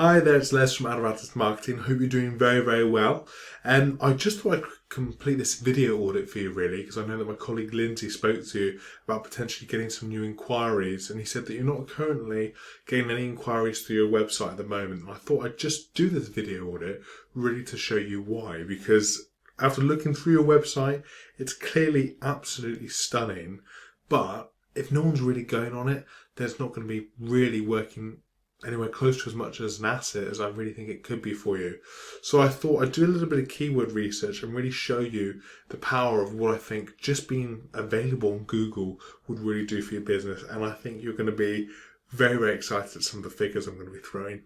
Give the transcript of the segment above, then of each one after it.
Hi there, it's Les from Audit Marketing. Hope you're doing very well. I just thought I'd complete this video audit for you really, because I know that my colleague Lindsay spoke to you about potentially getting some new inquiries, and he said that you're not currently getting any inquiries through your website at the moment. And I thought I'd just do this video audit really to show you why, because after looking through your website, it's clearly absolutely stunning, but if no one's really going on it, then it's not going to be really working anywhere close to as much as an asset as I really think it could be for you. So I thought I'd do a little bit of keyword research and really show you the power of what I think just being available on Google would really do for your business. And I think you're going to be very excited at some of the figures I'm going to be throwing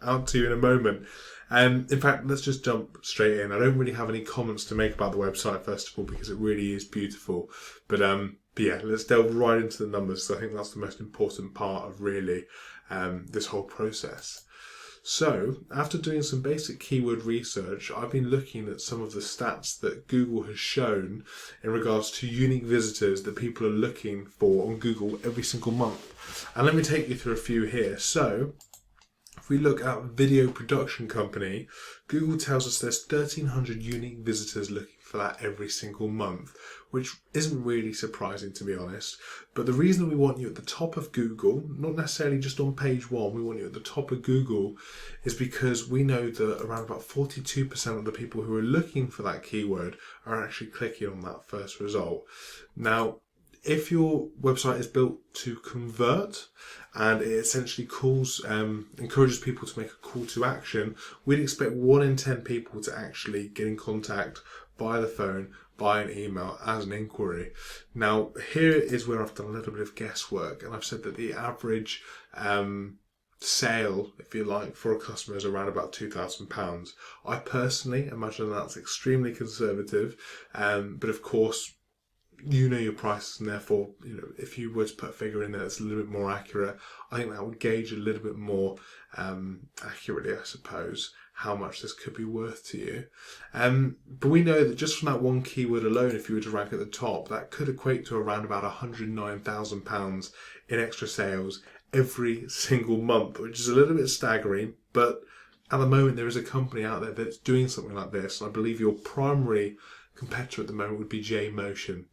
out to you in a moment. In fact, let's just jump straight in. I don't really have any comments to make about the website, first of all, because it really is beautiful. But yeah, let's delve right into the numbers, because I think that's the most important part of really this whole process. So, after doing some basic keyword research, I've been looking at some of the stats that Google has shown in regards to unique visitors that people are looking for on Google every single month. And let me take you through a few here. So, if we look at video production company, Google tells us there's 1,300 unique visitors looking for that every single month, which isn't really surprising, to be honest. But the reason we want you at the top of Google, not necessarily just on page one, we want you at the top of Google, is because we know that around about 42% of the people who are looking for that keyword are actually clicking on that first result. Now, if your website is built to convert and it essentially encourages people to make a call to action, we'd expect 1 in 10 people to actually get in contact by the phone, by an email as an inquiry. Now, here is where I've done a little bit of guesswork, and I've said that the average sale, if you like, for a customer is around about £2,000. I personally imagine that's extremely conservative, but of course, you know your prices, and therefore, if you were to put a figure in there that's a little bit more accurate, I think that would gauge a little bit more accurately, I suppose, how much this could be worth to you. But we know that just from that one keyword alone, if you were to rank at the top, that could equate to around about £109,000 in extra sales every single month, which is a little bit staggering. But at the moment, there is a company out there that's doing something like this, and I believe your primary competitor at the moment would be J-Motion.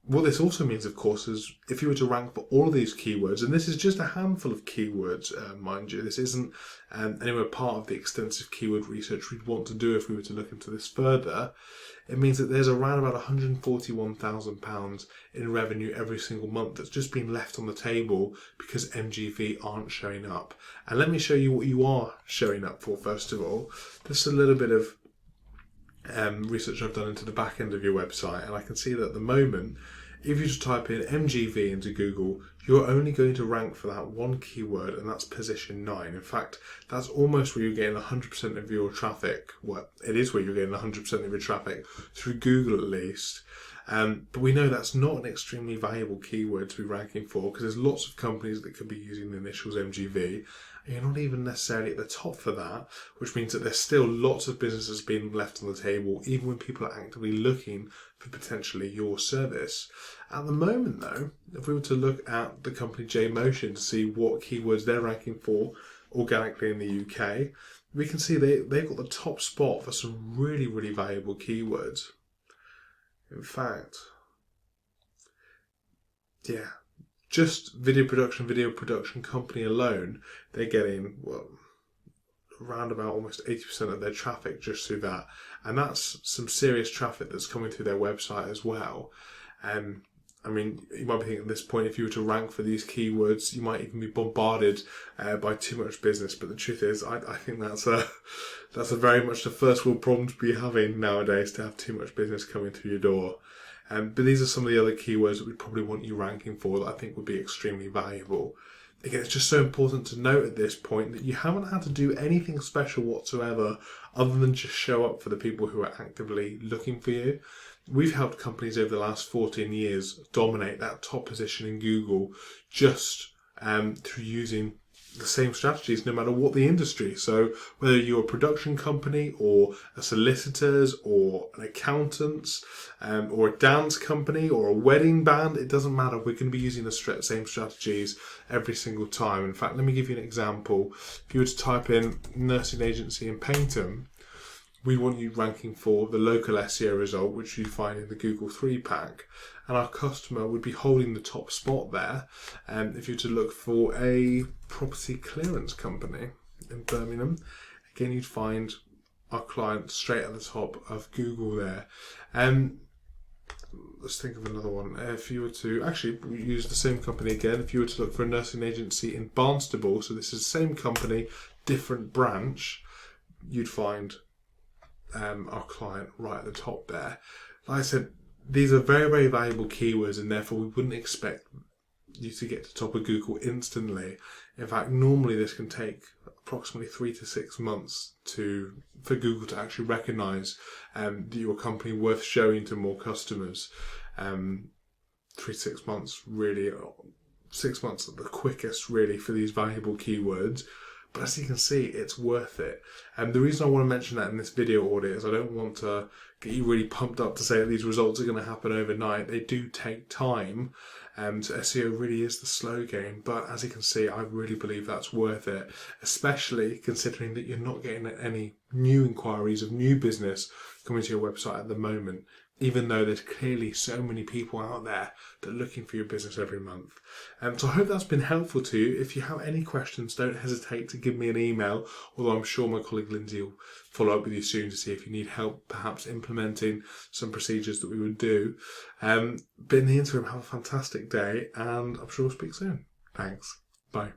What this also means, of course, is if you were to rank for all of these keywords, and this is just a handful of keywords, mind you, this isn't anywhere part of the extensive keyword research we'd want to do if we were to look into this further, it means that there's around about £141,000 in revenue every single month that's just been left on the table because MGV aren't showing up. And let me show you what you are showing up for, first of all. Just a little bit of research I've done into the back end of your website, and I can see that at the moment, if you just type in MGV into Google, you're only going to rank for that one keyword, and that's position 9. In fact, that's almost where you're getting 100% of your traffic. Well, it is where you're getting 100% of your traffic through Google at least. But we know that's not an extremely valuable keyword to be ranking for, because there's lots of companies that could be using the initials MGV, and you're not even necessarily at the top for that, which means that there's still lots of businesses being left on the table, even when people are actively looking for potentially your service. At the moment though, if we were to look at the company J-Motion to see what keywords they're ranking for organically in the UK, we can see they've got the top spot for some really valuable keywords. In fact, yeah, just video production company alone, they're getting, around about almost 80% of their traffic just through that. And that's some serious traffic that's coming through their website as well. I mean, you might be thinking at this point, if you were to rank for these keywords, you might even be bombarded by too much business. But the truth is, I think that's a very much the first world problem to be having nowadays, to have too much business coming through your door. But these are some of the other keywords that we probably want you ranking for that I think would be extremely valuable. Again, it's just so important to note at this point that you haven't had to do anything special whatsoever other than just show up for the people who are actively looking for you. We've helped companies over the last 14 years dominate that top position in Google just through using the same strategies no matter what the industry. So whether you're a production company or a solicitors or an accountant's or a dance company or a wedding band, it doesn't matter. We're going to be using the same strategies every single time. In fact, let me give you an example. If you were to type in nursing agency in Paynton, we want you ranking for the local SEO result, which you find in the Google 3-pack. And our customer would be holding the top spot there. And if you were to look for a property clearance company in Birmingham, again, you'd find our client straight at the top of Google there. Let's think of another one. If you were to actually use the same company again, if you were to look for a nursing agency in Barnstable, so this is the same company, different branch, you'd find our client right at the top there. Like I said, these are very, very valuable keywords, and therefore we wouldn't expect you to get to the top of Google instantly. In fact, normally this can take approximately 3 to 6 months for Google to actually recognise that you're a company worth showing to more customers. 3 to 6 months, really, 6 months at the quickest, really, for these valuable keywords. But as you can see, it's worth it. And the reason I want to mention that in this video audit is I don't want to get you really pumped up to say that these results are going to happen overnight. They do take time. So SEO really is the slow game. But as you can see, I really believe that's worth it, especially considering that you're not getting any new inquiries of new business coming to your website at the moment, even though there's clearly so many people out there that are looking for your business every month. So I hope that's been helpful to you. If you have any questions, don't hesitate to give me an email, although I'm sure my colleague Lindsay will follow up with you soon to see if you need help perhaps implementing some procedures that we would do. But in the interim, have a fantastic day, and I'm sure we'll speak soon. Thanks. Bye.